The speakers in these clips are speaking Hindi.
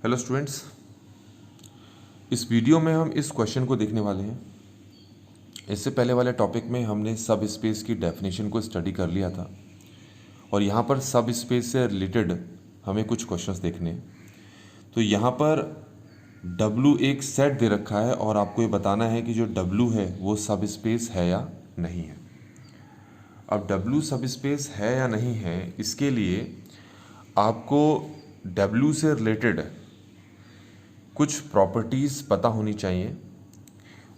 हेलो स्टूडेंट्स, इस वीडियो में हम इस क्वेश्चन को देखने वाले हैं। इससे पहले वाले टॉपिक में हमने सब स्पेस की डेफिनेशन को स्टडी कर लिया था और यहाँ पर सब स्पेस से रिलेटेड हमें कुछ क्वेश्चंस देखने हैं। तो यहाँ पर W एक सेट दे रखा है और आपको ये बताना है कि जो W है वो सब स्पेस है या नहीं है। अब W सब स्पेस है या नहीं है, इसके लिए आपको W से रिलेटेड कुछ प्रॉपर्टीज़ पता होनी चाहिए।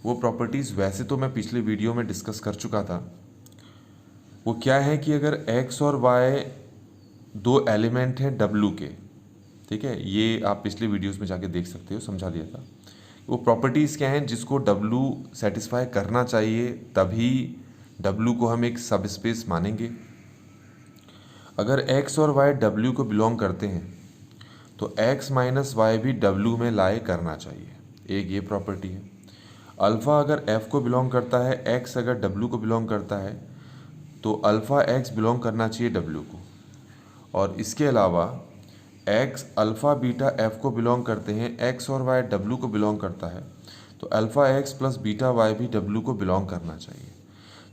वो प्रॉपर्टीज़ वैसे तो मैं पिछले वीडियो में डिस्कस कर चुका था। वो क्या है कि अगर x और y दो एलिमेंट हैं W के, ठीक है, ये आप पिछले वीडियोस में जाके देख सकते हो, समझा दिया था। वो प्रॉपर्टीज़ क्या हैं जिसको W सेटिस्फाई करना चाहिए, तभी W को हम एक सब स्पेस मानेंगे। अगर x और y W को बिलोंग करते हैं तो x माइनस वाई भी W में लाई करना चाहिए, एक ये प्रॉपर्टी है। अल्फ़ा अगर f को बिलोंग करता है, x अगर W को बिलोंग करता है तो अल्फ़ा x बिलोंग करना चाहिए W को। और इसके अलावा x अल्फ़ा बीटा f को बिलोंग करते हैं, x और y W को बिलोंग करता है तो alpha x plus beta y भी W को बिलोंग करना चाहिए।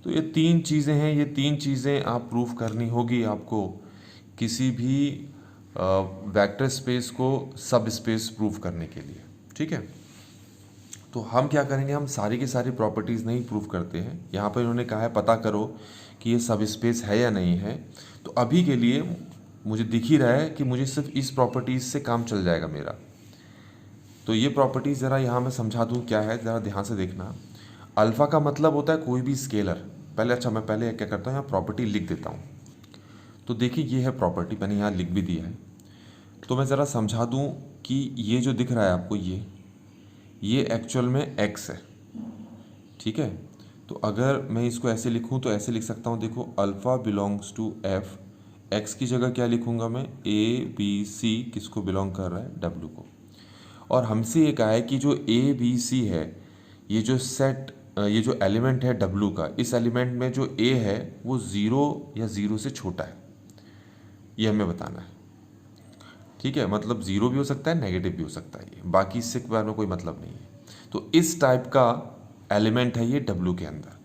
तो ये तीन चीज़ें हैं, ये तीन चीज़ें आप प्रूफ करनी होगी आपको किसी भी वेक्टर स्पेस को सब स्पेस प्रूफ करने के लिए, ठीक है। तो हम क्या करेंगे, हम सारी की सारी प्रॉपर्टीज़ नहीं प्रूफ करते हैं। यहाँ पर इन्होंने कहा है पता करो कि ये सब स्पेस है या नहीं है। तो अभी के लिए मुझे दिख ही रहा है कि मुझे सिर्फ इस प्रॉपर्टीज़ से काम चल जाएगा मेरा। तो ये प्रॉपर्टीज़ ज़रा यहाँ मैं समझा दूँ क्या है, ज़रा ध्यान से देखना। अल्फ़ा का मतलब होता है कोई भी स्केलर। मैं पहले क्या करता हूँ, यहाँ प्रॉपर्टी लिख देता हूँ। तो देखिए ये है प्रॉपर्टी, मैंने यहाँ लिख भी दिया है। तो मैं ज़रा समझा दूँ कि ये जो दिख रहा है आपको, ये एक्चुअल में x है, ठीक है। तो अगर मैं इसको ऐसे लिखूँ तो ऐसे लिख सकता हूँ, देखो alpha belongs to f, x की जगह क्या लिखूँगा मैं, a b c किसको बिलोंग कर रहा है, w को। और हमसे ये कहा है कि जो a b c है, ये जो सेट, ये जो एलिमेंट है w का, इस एलिमेंट में जो a है वो 0 या 0 से छोटा है, ये हमें बताना है, ठीक है। मतलब 0 भी हो सकता है, नेगेटिव भी हो सकता है, ये बाकी इससे के बारे में कोई मतलब नहीं है। तो इस टाइप का एलिमेंट है ये W के अंदर।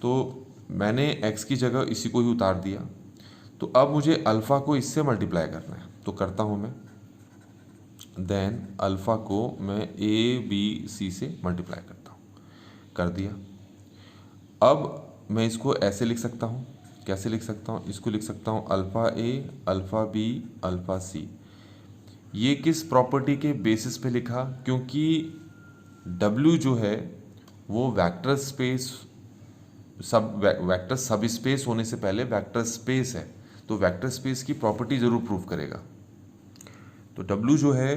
तो मैंने x की जगह इसी को ही उतार दिया। तो अब मुझे अल्फ़ा को इससे मल्टीप्लाई करना है, तो करता हूँ मैं। देन अल्फ़ा को मैं a b c से मल्टीप्लाई करता हूँ, कर दिया। अब मैं इसको ऐसे लिख सकता हूँ, कैसे लिख सकता हूँ, इसको लिख सकता हूँ alpha a alpha b alpha c। ये किस प्रॉपर्टी के बेसिस पे लिखा, क्योंकि W जो है वो वेक्टर सब स्पेस होने से पहले वेक्टर स्पेस है, तो वेक्टर स्पेस की प्रॉपर्टी ज़रूर प्रूफ करेगा। तो W जो है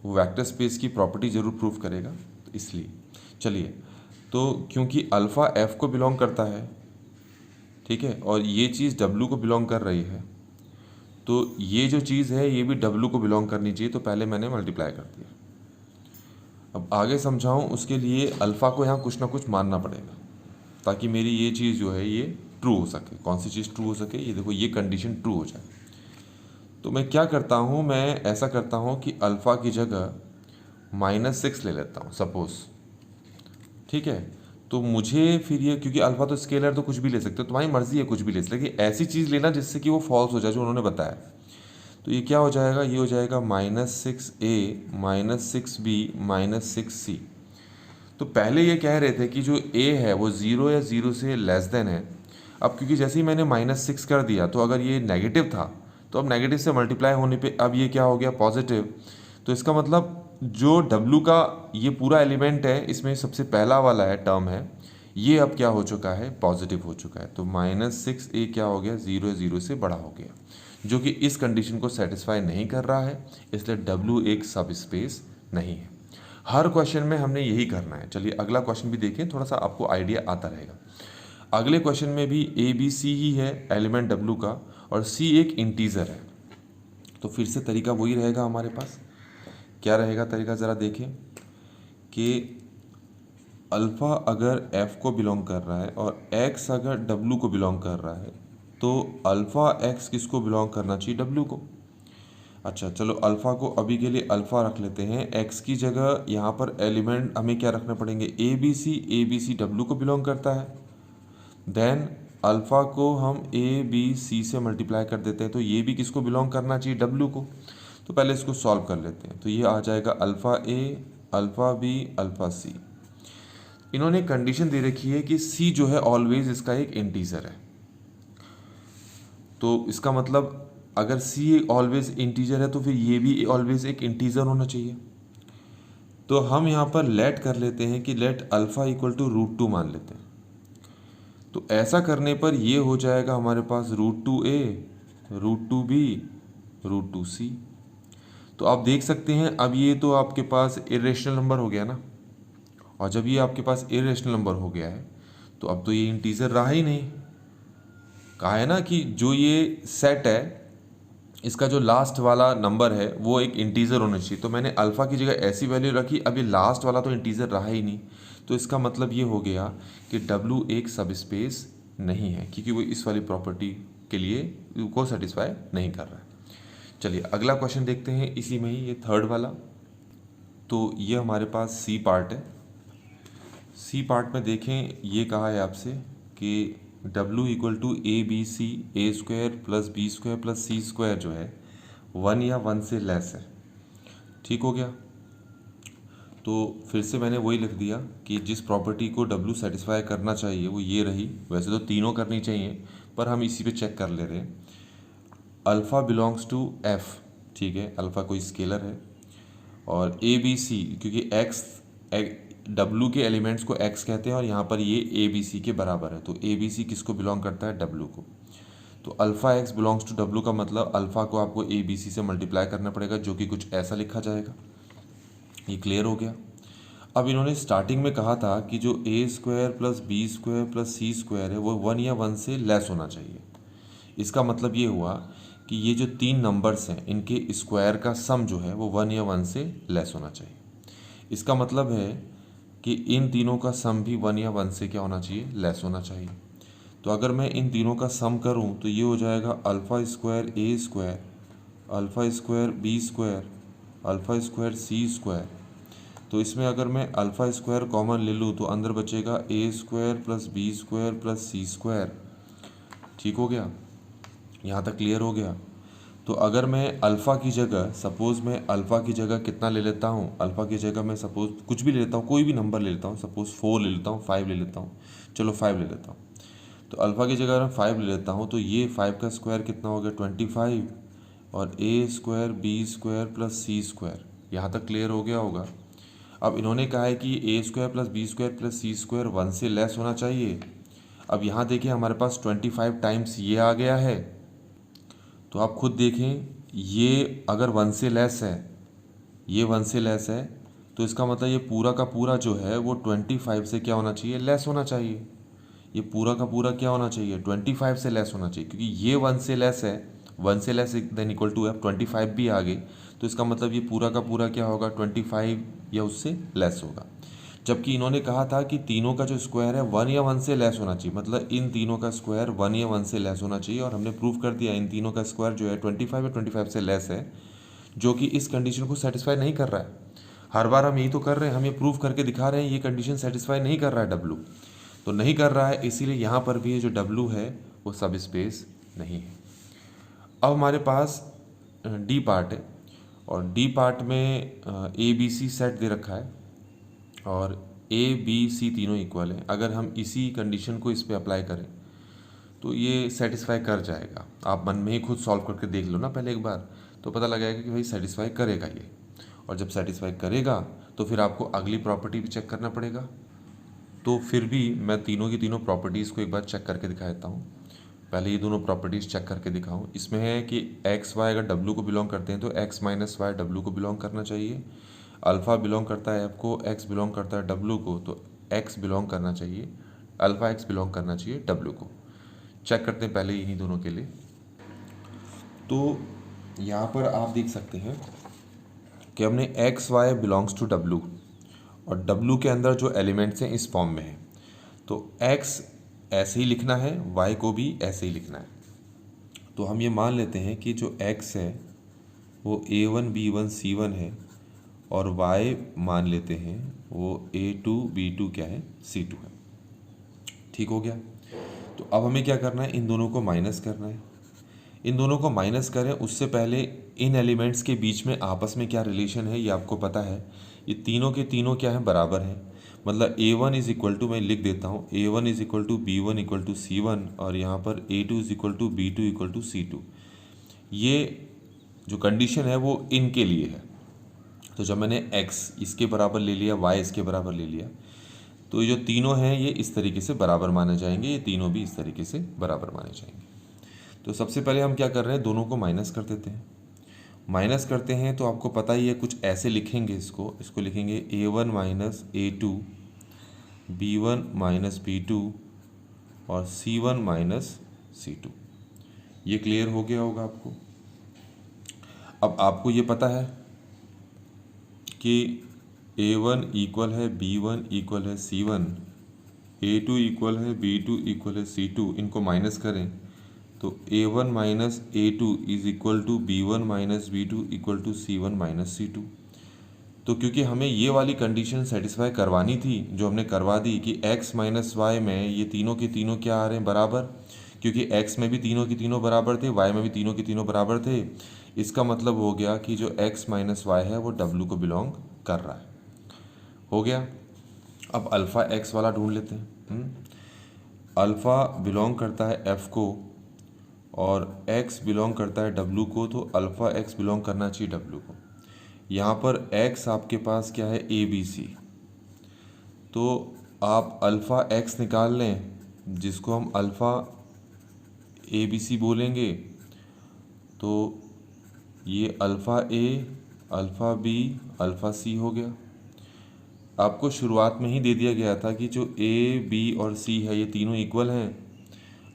वो वेक्टर स्पेस की प्रॉपर्टी ज़रूर प्रूफ करेगा, तो इसलिए चलिए। तो क्योंकि अल्फ़ा F को बिलोंग करता है, ठीक है, और ये चीज़ W को बिलोंग कर रही है, तो ये जो चीज़ है ये भी W को बिलोंग करनी चाहिए, तो पहले मैंने मल्टीप्लाई कर दिया। अब आगे समझाऊं उसके लिए अल्फ़ा को यहाँ कुछ ना कुछ मानना पड़ेगा ताकि मेरी ये चीज़ जो है ये ट्रू हो सके। कौन सी चीज़ ट्रू हो सके, ये देखो ये कंडीशन ट्रू हो जाए। तो मैं क्या करता हूँ, मैं ऐसा करता हूँ कि अल्फ़ा की जगह -6 ले लेता हूँ सपोज़, ठीक है। तो मुझे फिर ये, क्योंकि अल्फ़ा तो स्केलर तो कुछ भी ले सकते हो, तुम्हारी मर्ज़ी है कुछ भी ले सकते, लेकिन ऐसी चीज़ लेना जिससे कि वो फॉल्स हो जाए जो उन्होंने बताया। तो ये क्या हो जाएगा, ये हो जाएगा -6a -6b -6c। तो पहले ये कह रहे थे कि जो a है वो 0 या 0 से लेस देन है। अब क्योंकि जैसे ही मैंने -6 कर दिया, तो अगर ये नेगेटिव था तो अब नेगेटिव से मल्टीप्लाई होने पे अब ये क्या हो गया, पॉजिटिव। तो इसका मतलब जो W का ये पूरा एलिमेंट है, इसमें सबसे पहला वाला है टर्म है, ये अब क्या हो चुका है, पॉजिटिव हो चुका है। तो -6a क्या हो गया, 0 या 0 से बड़ा हो गया, जो कि इस कंडीशन को सेटिस्फाई नहीं कर रहा है, इसलिए W एक सब स्पेस नहीं है। हर क्वेश्चन में हमने यही करना है। चलिए अगला क्वेश्चन भी देखें, थोड़ा सा आपको आइडिया आता रहेगा। अगले क्वेश्चन में भी a b c ही है एलिमेंट W का, और c एक इंटीजर है। तो फिर से तरीका वही रहेगा हमारे पास। क्या रहेगा तरीका, ज़रा देखें कि अल्फ़ा अगर f को बिलोंग कर रहा है और x अगर W को बिलोंग कर रहा है, तो अल्फ़ा x किसको बिलोंग करना चाहिए, W को। अच्छा चलो अल्फ़ा को अभी के लिए अल्फ़ा रख लेते हैं। एक्स की जगह यहाँ पर एलिमेंट हमें क्या रखने पड़ेंगे, ए बी सी डब्लू को बिलोंग करता है। देन अल्फ़ा को हम ए बी सी से मल्टीप्लाई कर देते हैं, तो ये भी किसको बिलोंग करना चाहिए, डब्लू को। तो पहले इसको सॉल्व कर लेते हैं। तो ये आ जाएगा alpha A, alpha B, alpha C. इन्होंने कंडीशन दे रखी है कि सी जो है ऑलवेज इसका एक इंटीजर है। तो इसका मतलब अगर सी ऑलवेज इंटीजर है तो फिर ये भी ऑलवेज एक इंटीजर होना चाहिए। तो हम यहाँ पर लेट कर लेते हैं कि लेट अल्फ़ा इक्वल टू √2 मान लेते हैं। तो ऐसा करने पर ये हो जाएगा हमारे पास √2a, √2b, √2c। तो आप देख सकते हैं अब ये तो आपके पास इरेशनल नंबर हो गया ना, और जब ये आपके पास इरेशनल नंबर हो गया है तो अब तो ये इंटीजर रहा ही नहीं। कहा है ना कि जो ये सेट है इसका जो लास्ट वाला नंबर है वो एक इंटीजर होना चाहिए। तो मैंने अल्फ़ा की जगह ऐसी वैल्यू रखी, अभी लास्ट वाला तो इंटीजर रहा ही नहीं। तो इसका मतलब ये हो गया कि W एक सब स्पेस नहीं है, क्योंकि वो इस वाली प्रॉपर्टी के लिए को सेटिस्फाई नहीं कर रहा है। चलिए अगला क्वेश्चन देखते हैं, इसी में ही ये थर्ड वाला। तो ये हमारे पास सी पार्ट है। सी पार्ट में देखें, ये कहा है आपसे कि W equal to A B C, A square plus B square plus C square जो है 1 या 1 से लेस है। ठीक हो गया। तो फिर से मैंने वही लिख दिया कि जिस प्रॉपर्टी को W सेटिस्फाई करना चाहिए वो ये रही। वैसे तो तीनों करनी चाहिए पर हम इसी पे चेक कर ले रहे हैं। अल्फ़ा बिलोंग्स टू एफ, ठीक है, अल्फ़ा कोई स्केलर है, और ए बी सी क्योंकि एक्स डब्लू के एलिमेंट्स को एक्स कहते हैं और यहाँ पर ये ए बी सी के बराबर है। तो ए बी सी किसको बिलोंग करता है, डब्लू को। तो alpha X belongs to W का मतलब अल्फ़ा को आपको ए बी सी से मल्टीप्लाई करना पड़ेगा, जो कि कुछ ऐसा लिखा जाएगा। ये क्लियर हो गया। अब इन्होंने स्टार्टिंग में कहा था कि जो A square plus B square plus C square है वो 1 या 1 से लेस होना चाहिए। इसका मतलब ये हुआ कि ये जो तीन नंबर्स हैं इनके स्क्वायर का सम जो है वो 1 या 1 से लेस होना चाहिए। इसका मतलब है कि इन तीनों का सम भी 1 या 1 से क्या होना चाहिए, लेस होना चाहिए। तो अगर मैं इन तीनों का सम करूं तो ये हो जाएगा alpha square A square, alpha square B square, alpha square C square. तो इसमें अगर मैं अल्फ़ा स्क्वायर कॉमन ले लूँ तो अंदर बचेगा A square plus B square plus C square. ठीक हो गया, यहाँ तक क्लियर हो गया। तो अगर मैं अल्फ़ा की जगह सपोज़ मैं अल्फ़ा की जगह कितना ले लेता हूँ, अल्फ़ा की जगह मैं सपोज़ कुछ भी ले लेता हूँ, कोई भी नंबर ले लेता हूँ, सपोज़ 4 ले लेता हूँ, 5 ले लेता हूँ, चलो 5 ले लेता हूँ। तो अल्फ़ा की जगह मैं 5 ले लेता हूँ तो ये 5 का स्क्वायर कितना हो गया, 25, और ए square B square plus C square. यहाँ तक क्लियर हो गया होगा। अब इन्होंने कहा है कि A square plus B square plus C square 1 से लेस होना चाहिए। अब यहाँ देखिए हमारे पास 25 टाइम्स ये आ गया है। तो आप खुद देखें, ये अगर 1 से लेस है, ये 1 से लेस है, तो इसका मतलब ये पूरा का पूरा जो है वो 25 से क्या होना चाहिए, लेस होना चाहिए। ये पूरा का पूरा क्या होना चाहिए, 25 से लेस होना चाहिए, क्योंकि ये 1 से लेस है, 1 से लेस देन इक्वल टू है, 25 भी आ गए, तो इसका मतलब ये पूरा का पूरा क्या होगा, 25 या उससे लेस होगा। जबकि इन्होंने कहा था कि तीनों का जो स्क्वायर है 1 या 1 से लेस होना चाहिए, मतलब इन तीनों का स्क्वायर 1 या 1 से लेस होना चाहिए, और हमने प्रूव कर दिया इन तीनों का स्क्वायर जो है 25 या 25 से लेस है, जो कि इस कंडीशन को सेटिस्फाई नहीं कर रहा है। हर बार हम यही तो कर रहे हैं, हम ये प्रूव करके दिखा रहे हैं ये कंडीशन सेटिस्फाई नहीं कर रहा है डब्लू, तो नहीं कर रहा है, इसीलिए यहाँ पर भी ये जो डब्लू है वो सब स्पेस नहीं है। अब हमारे पास डी पार्ट है, और डी पार्ट में ए बी सी सेट दे रखा है और ए बी सी तीनों इक्वल हैं। अगर हम इसी कंडीशन को इस पे अप्लाई करें तो ये सेटिस्फाई कर जाएगा। आप मन में ही खुद सॉल्व करके देख लो ना पहले एक बार, तो पता लगेगा कि भाई सेटिस्फाई करेगा ये। और जब सेटिस्फाई करेगा तो फिर आपको अगली प्रॉपर्टी भी चेक करना पड़ेगा। तो फिर भी मैं तीनों की तीनों प्रॉपर्टीज़ को एक बार चेक करके दिखा देता हूँ। पहले ये दोनों प्रॉपर्टीज़ चेक करके दिखाऊँ। इसमें है कि एक्स वाई अगर डब्लू को बिलोंग करते हैं तो एक्स माइनस वाई डब्लू को बिलोंग करना चाहिए। अल्फ़ा बिलोंग करता है एफ को, एक्स बिलोंग करता है डब्लू को, तो एक्स बिलोंग करना चाहिए, अल्फ़ा एक्स बिलोंग करना चाहिए डब्लू को। चेक करते हैं पहले इन्हीं दोनों के लिए। तो यहाँ पर आप देख सकते हैं कि हमने X Y belongs to W, और डब्लू के अंदर जो एलिमेंट्स हैं इस फॉर्म में है, तो एक्स ऐसे ही लिखना है, वाई को भी ऐसे ही लिखना है। तो हम ये मान लेते हैं कि जो एक्स है वो A1 B1 C1 है और y मान लेते हैं वो A2 B2 क्या है C2 है। ठीक हो गया। तो अब हमें क्या करना है, इन दोनों को माइनस करना है। इन दोनों को माइनस करें उससे पहले इन एलिमेंट्स के बीच में आपस में क्या रिलेशन है ये आपको पता है। ये तीनों के तीनों क्या है, बराबर हैं। मतलब A1 इज इक्वल टू, मैं लिख देता हूँ, A1 is equal to B1 equal to C1 और यहाँ पर A2 is equal to B2 equal to C2। ये जो कंडीशन है वो इनके लिए है। तो जब मैंने x इसके बराबर ले लिया, y इसके बराबर ले लिया, तो ये जो तीनों हैं ये इस तरीके से बराबर माने जाएंगे, ये तीनों भी इस तरीके से बराबर माने जाएंगे। तो सबसे पहले हम क्या कर रहे हैं, दोनों को माइनस कर देते हैं। माइनस करते हैं तो आपको पता ही है, कुछ ऐसे लिखेंगे इसको लिखेंगे A1 minus A2 B1 minus B2 और C1 माइनस C2। ये क्लियर हो गया होगा आपको। अब आपको ये पता है कि A1 इक्वल है B1 इक्वल है C1, A2 इक्वल है B2 इक्वल है C2। इनको माइनस करें तो A1 minus A2 is equal to B1 minus B2 equal to C1 minus C2। तो क्योंकि हमें ये वाली कंडीशन सेटिस्फाई करवानी थी, जो हमने करवा दी कि x माइनस वाई में ये तीनों के तीनों क्या आ रहे हैं, बराबर। क्योंकि x में भी तीनों के तीनों बराबर थे, y में भी तीनों के तीनों बराबर थे। इसका मतलब हो गया कि जो x माइनस वाई है वो w को बिलोंग कर रहा है। हो गया। अब अल्फ़ा x वाला ढूंढ लेते हैं। अल्फ़ा बिलोंग करता है f को और x बिलोंग करता है w को, तो अल्फ़ा x बिलोंग करना चाहिए w को। यहाँ पर x आपके पास क्या है, ABC। तो आप अल्फ़ा x निकाल लें, जिसको हम अल्फ़ा ABC बोलेंगे। तो ये alpha A alpha B alpha C हो गया। आपको शुरुआत में ही दे दिया गया था कि जो A B और C है ये तीनों इक्वल हैं।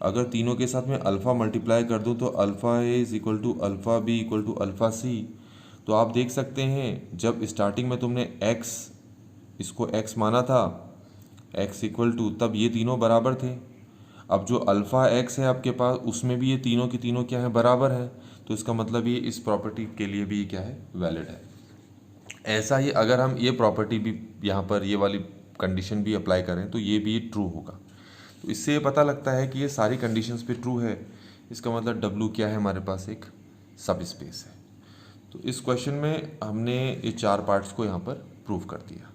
अगर तीनों के साथ में अल्फ़ा मल्टीप्लाई कर दूँ तो alpha A is equal to alpha B equal to alpha C। तो आप देख सकते हैं, जब स्टार्टिंग में तुमने x इसको x माना था, x इक्वल टू, तब ये तीनों बराबर थे। अब जो अल्फ़ा x है आपके पास, उसमें भी ये तीनों की तीनों क्या है, बराबर है। तो इसका मतलब ये इस प्रॉपर्टी के लिए भी क्या है, वैलिड है। ऐसा ही अगर हम ये प्रॉपर्टी भी यहाँ पर ये वाली कंडीशन भी अप्लाई करें तो ये भी ट्रू होगा। तो इससे ये पता लगता है कि ये सारी कंडीशंस पे ट्रू है। इसका मतलब W क्या है, हमारे पास एक सब स्पेस है। तो इस क्वेश्चन में हमने ये 4 पार्ट्स को यहाँ पर प्रूव कर दिया।